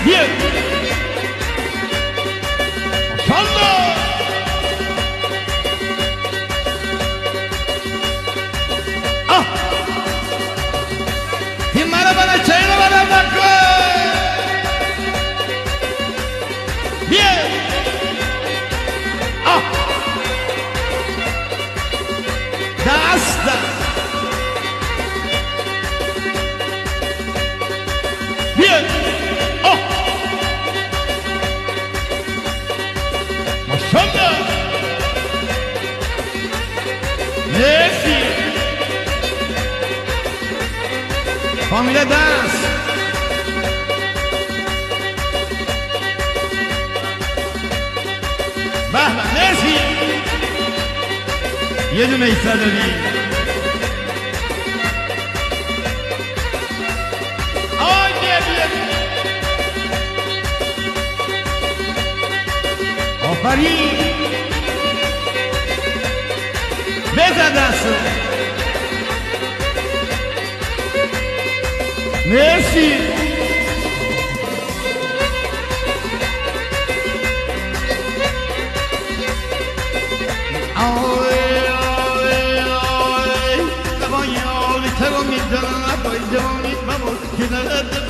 بیا ماشالله این مرا چینو برم نکن بیا دست بیا ماشالله مرسی فامیله دست به مرسی یه دونه ایستاداری آگه بیا آفرین بزن دست مرسی تو میدونم با جوانیت مبود که